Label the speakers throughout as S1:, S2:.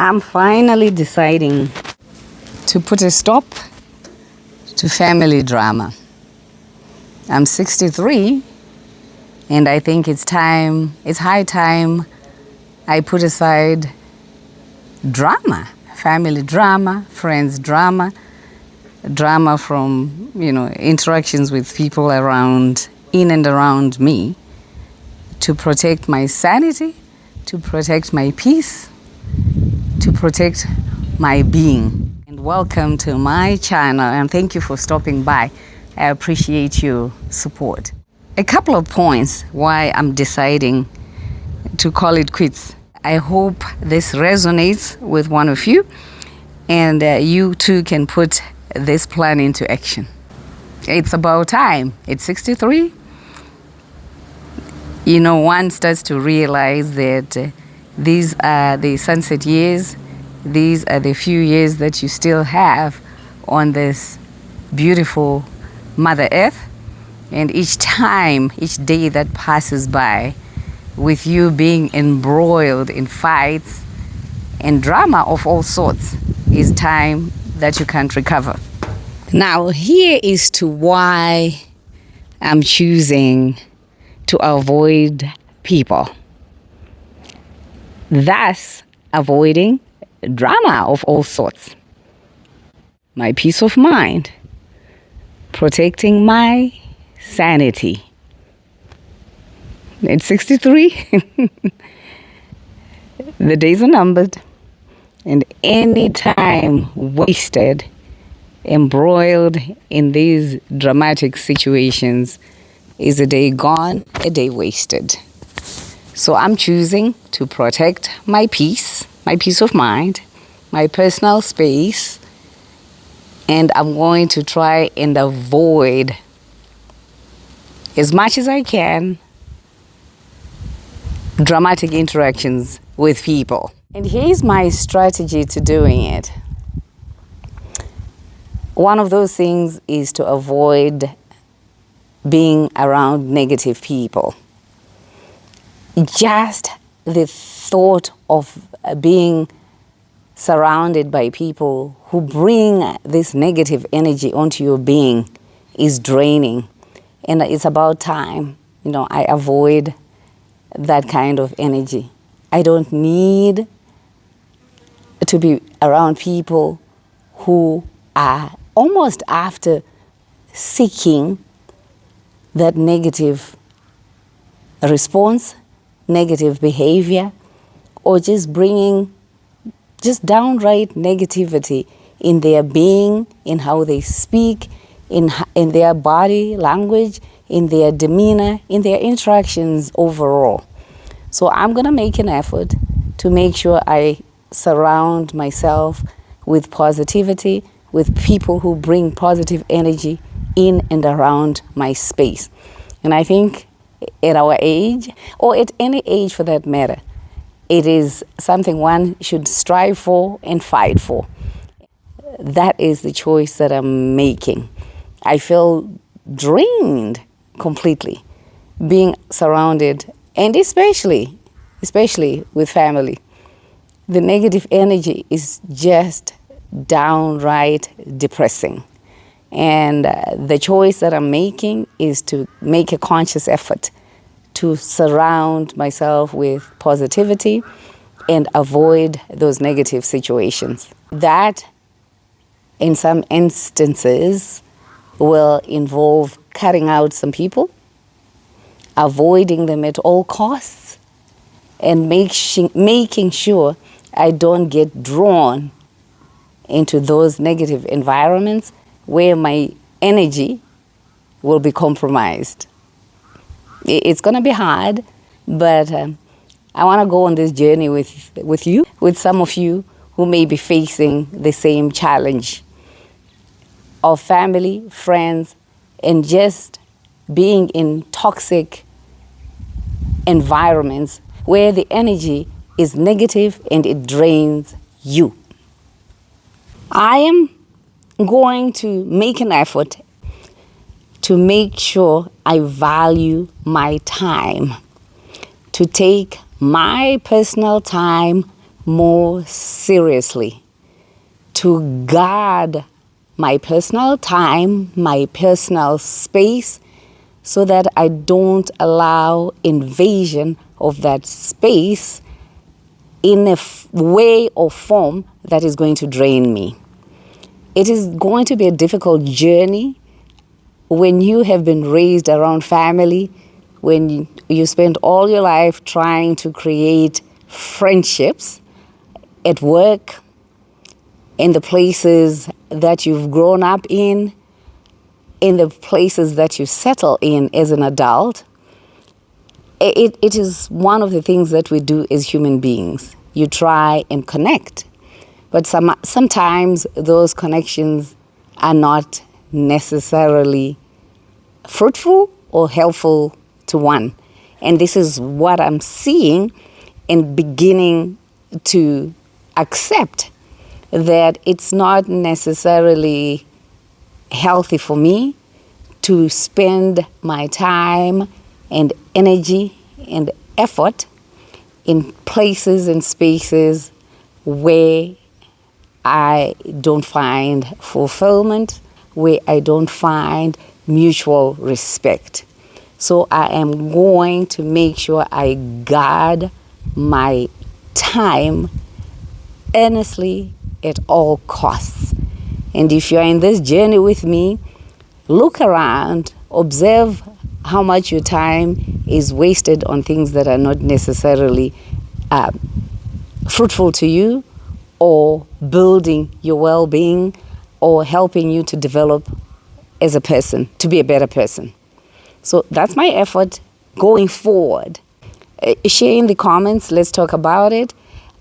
S1: I'm finally deciding to put a stop to family drama. I'm 63 and I think it's high time I put aside drama, family drama, friends drama, drama from, interactions with people in and around me, to protect my sanity, to protect my peace, to protect my being. And welcome to my channel, and thank you for stopping by. I appreciate your support. A couple of points why I'm deciding to call it quits. I hope this resonates with one of you, and you too can put this plan into action. It's about time. It's 63. One starts to realize that these are the sunset years. These are the few years that you still have on this beautiful Mother Earth. And each day that passes by, with you being embroiled in fights and drama of all sorts, is time that you can't recover. Now, here is to why I'm choosing to avoid people, thus avoiding drama of all sorts. My peace of mind, protecting my sanity. At 63, the days are numbered, and any time wasted, embroiled in these dramatic situations, is a day gone, a day wasted. So I'm choosing to protect my peace of mind, my personal space, and I'm going to try and avoid, as much as I can, dramatic interactions with people. And here's my strategy to doing it. One of those things is to avoid being around negative people. Just the thought of being surrounded by people who bring this negative energy onto your being is draining. And it's about time, I avoid that kind of energy. I don't need to be around people who are almost after seeking that negative response, negative behavior, or just bringing just downright negativity in their being, in how they speak, in their body language, in their demeanor, in their interactions overall. So I'm going to make an effort to make sure I surround myself with positivity, with people who bring positive energy in and around my space. And I think at our age, or at any age for that matter, it is something one should strive for and fight for. That is the choice that I'm making. I feel drained completely being surrounded, and especially with family. The negative energy is just downright depressing. And the choice that I'm making is to make a conscious effort to surround myself with positivity and avoid those negative situations. That, in some instances, will involve cutting out some people, avoiding them at all costs, and making sure I don't get drawn into those negative environments where my energy will be compromised. It's going to be hard, but I want to go on this journey with you, with some of you who may be facing the same challenge of family, friends, and just being in toxic environments where the energy is negative and it drains you. I am going to make an effort to make sure I value my time, to take my personal time more seriously, to guard my personal time, my personal space, so that I don't allow invasion of that space in a way or form that is going to drain me. It is going to be a difficult journey when you have been raised around family, when you spend all your life trying to create friendships at work, in the places that you've grown up in the places that you settle in as an adult. It is one of the things that we do as human beings. You try and connect, but sometimes those connections are not necessarily fruitful or helpful to one. And this is what I'm seeing and beginning to accept, that it's not necessarily healthy for me to spend my time and energy and effort in places and spaces where I don't find fulfillment, where I don't find mutual respect. So I am going to make sure I guard my time earnestly at all costs. And if you're in this journey with me, look around, observe how much your time is wasted on things that are not necessarily fruitful to you, or building your well-being, or helping you to develop as a person, to be a better person. So that's my effort going forward. Share in the comments, let's talk about it.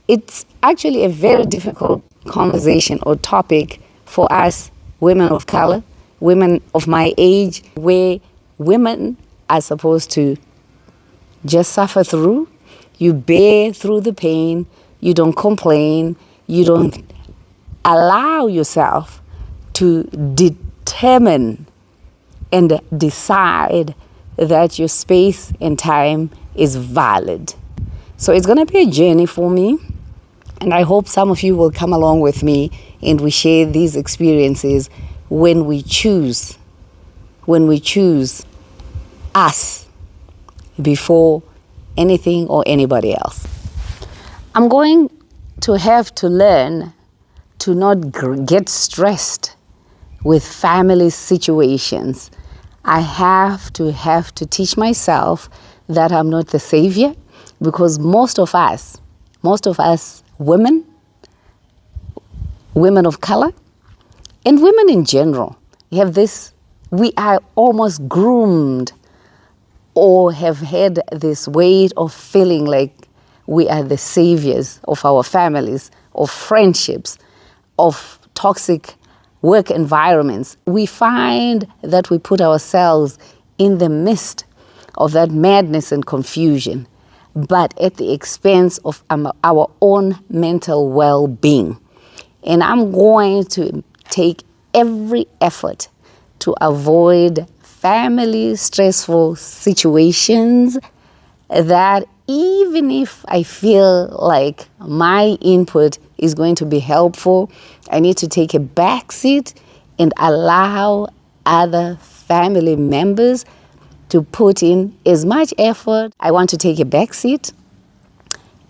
S1: It's actually a very difficult conversation or topic for us women of color, women of my age, where women are supposed to just suffer through. You bear through the pain, you don't complain, you don't allow yourself to determine and decide that your space and time is valid. So it's going to be a journey for me, and I hope some of you will come along with me and we share these experiences when we choose us before anything or anybody else. I'm going to have to learn to not get stressed with family situations. I have to teach myself that I'm not the savior, because most of us women of color, and women in general, we are almost groomed or have had this weight of feeling like we are the saviors of our families, of friendships, of toxic work environments. We find that we put ourselves in the midst of that madness and confusion, but at the expense of our own mental well-being. And I'm going to take every effort to avoid family stressful situations, that even if I feel like my input is going to be helpful, I need to take a backseat and allow other family members to put in as much effort. I want to take a backseat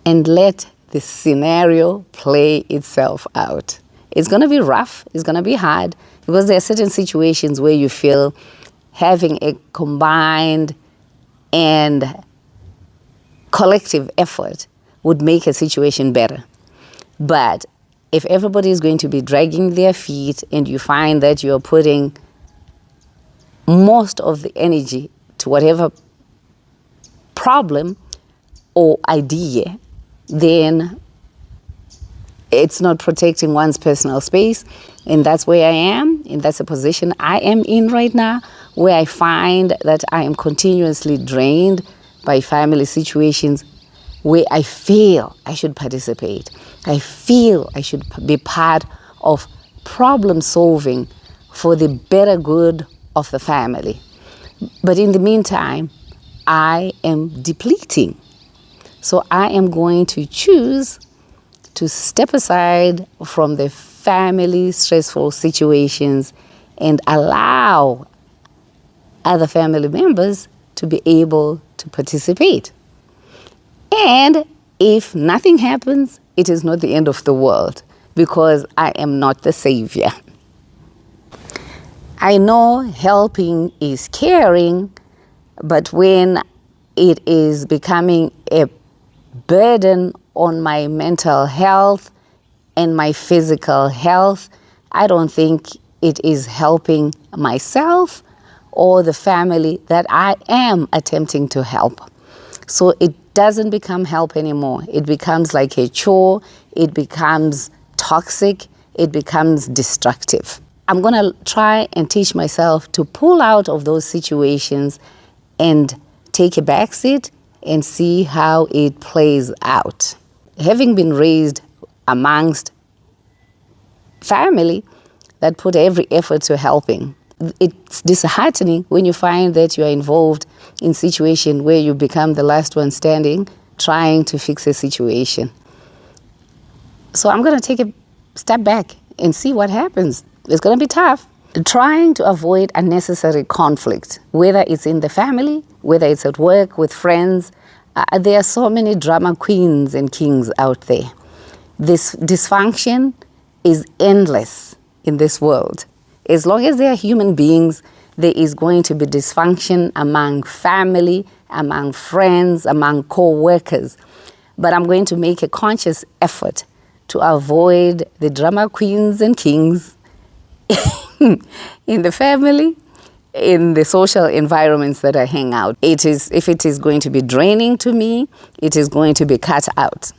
S1: and let the scenario play itself out. It's going to be rough, it's going to be hard, because there are certain situations where you feel having a combined and collective effort would make a situation better. But if everybody is going to be dragging their feet and you find that you're putting most of the energy to whatever problem or idea, then it's not protecting one's personal space. And that's where I am, and that's a position I am in right now, where I find that I am continuously drained by family situations where I feel I should participate. I feel I should be part of problem solving for the better good of the family. But in the meantime, I am depleting. So I am going to choose to step aside from the family stressful situations and allow other family members to be able to participate. And if nothing happens, it is not the end of the world, because I am not the savior. I know helping is caring, but when it is becoming a burden on my mental health and my physical health, I don't think it is helping myself or the family that I am attempting to help. So it doesn't become help anymore. It becomes like a chore. It becomes toxic. It becomes destructive. I'm going to try and teach myself to pull out of those situations and take a backseat and see how it plays out. Having been raised amongst family that put every effort to helping, it's disheartening when you find that you are involved in a situation where you become the last one standing trying to fix a situation. So I'm going to take a step back and see what happens. It's going to be tough. Trying to avoid unnecessary conflict, whether it's in the family, whether it's at work, with friends. There are so many drama queens and kings out there. This dysfunction is endless in this world. As long as there are human beings, there is going to be dysfunction among family, among friends, among co-workers. But I'm going to make a conscious effort to avoid the drama queens and kings in the family, in the social environments that I hang out. If it is going to be draining to me, it is going to be cut out.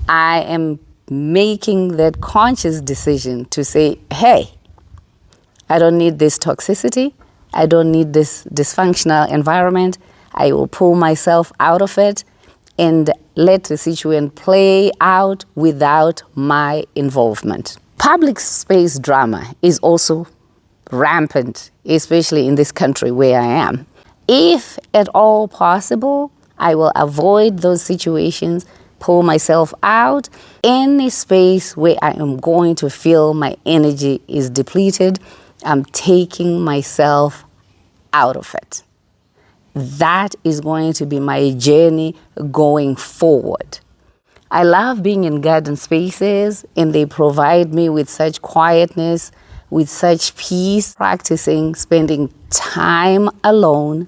S1: I am making that conscious decision to say, hey, I don't need this toxicity. I don't need this dysfunctional environment. I will pull myself out of it and let the situation play out without my involvement. Public space drama is also rampant, especially in this country where I am. If at all possible, I will avoid those situations, pull myself out. Any space where I am going to feel my energy is depleted, I'm taking myself out of it. That is going to be my journey going forward. I love being in garden spaces, and they provide me with such quietness, with such peace, practicing spending time alone,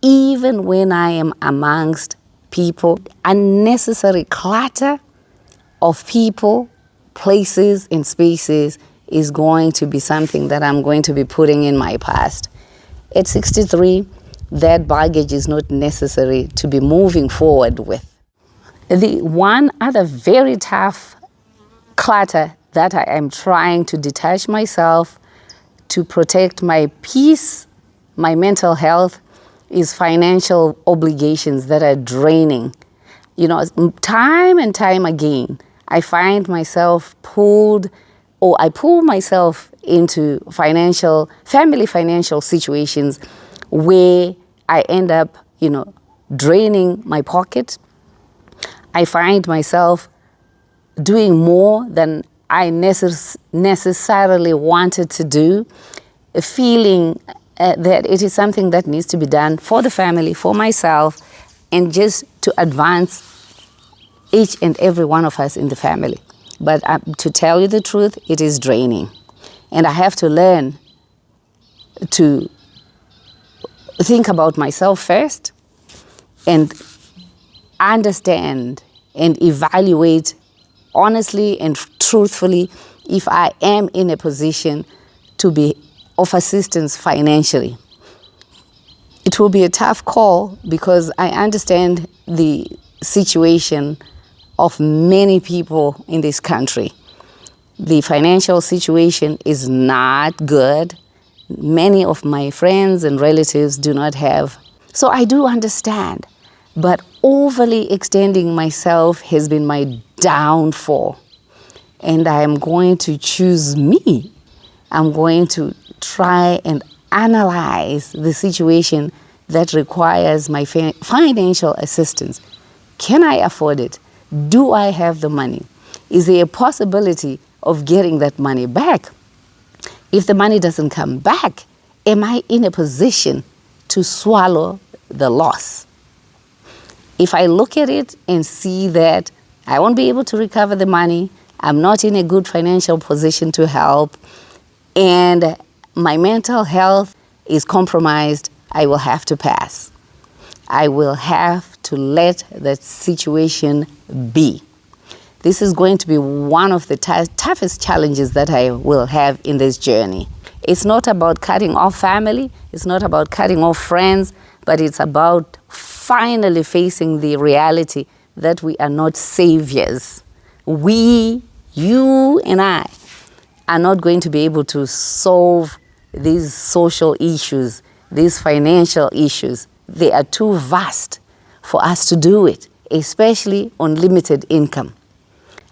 S1: even when I am amongst people. Unnecessary clutter of people, places, and spaces is going to be something that I'm going to be putting in my past. At 63, that baggage is not necessary to be moving forward with. The one other very tough clutter that I am trying to detach myself to protect my peace, my mental health, is financial obligations that are draining. You know, time and time again, I find myself I pull myself into family financial situations where I end up, draining my pocket. I find myself doing more than I necessarily wanted to do, feeling that it is something that needs to be done for the family, for myself, and just to advance each and every one of us in the family. But to tell you the truth, it is draining. And I have to learn to think about myself first and understand and evaluate honestly and truthfully if I am in a position to be of assistance financially. It will be a tough call because I understand the situation of many people in this country. The financial situation is not good. Many of my friends and relatives do not have. So I do understand, but overly extending myself has been my downfall. And I am going to choose me. I'm going to try and analyze the situation that requires my financial assistance. Can I afford it? Do I have the money? Is there a possibility of getting that money back? If the money doesn't come back, am I in a position to swallow the loss? If I look at it and see that I won't be able to recover the money, I'm not in a good financial position to help, and my mental health is compromised, I will have to pass. I will have to let that situation be. This is going to be one of the toughest challenges that I will have in this journey. It's not about cutting off family, it's not about cutting off friends, but it's about finally facing the reality that we are not saviors. We, you and I, are not going to be able to solve these social issues, these financial issues. They are too vast for us to do it, especially on limited income.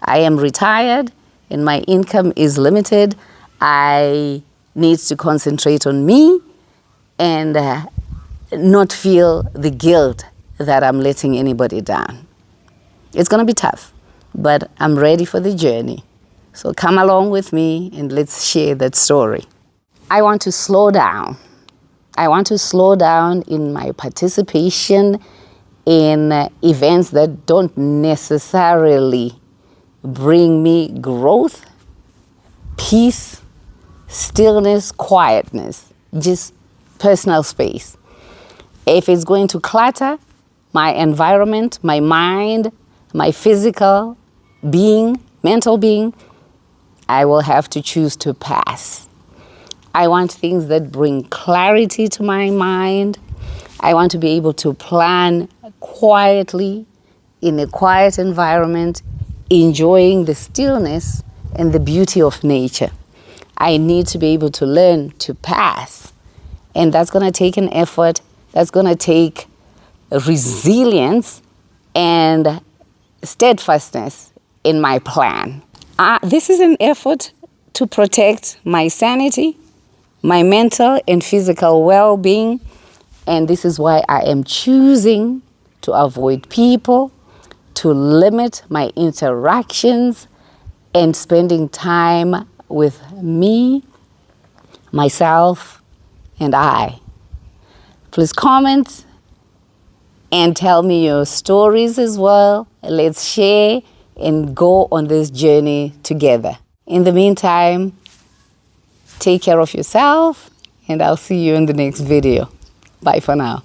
S1: I am retired and my income is limited. I need to concentrate on me and not feel the guilt that I'm letting anybody down. It's going to be tough, but I'm ready for the journey. So come along with me and let's share that story. I want to slow down. I want to slow down in my participation in events that don't necessarily bring me growth, peace, stillness, quietness, just personal space. If it's going to clutter my environment, my mind, my physical being, mental being, I will have to choose to pass. I want things that bring clarity to my mind. I want to be able to plan quietly in a quiet environment, enjoying the stillness and the beauty of nature. I need to be able to learn to pass. And that's going to take an effort. That's going to take resilience and steadfastness in my plan. This is an effort to protect my sanity, my mental and physical well-being, and this is why I am choosing to avoid people, to limit my interactions, and spending time with me, myself, and I. Please comment and tell me your stories as well. Let's share and go on this journey together. In the meantime, take care of yourself, and I'll see you in the next video. Bye for now.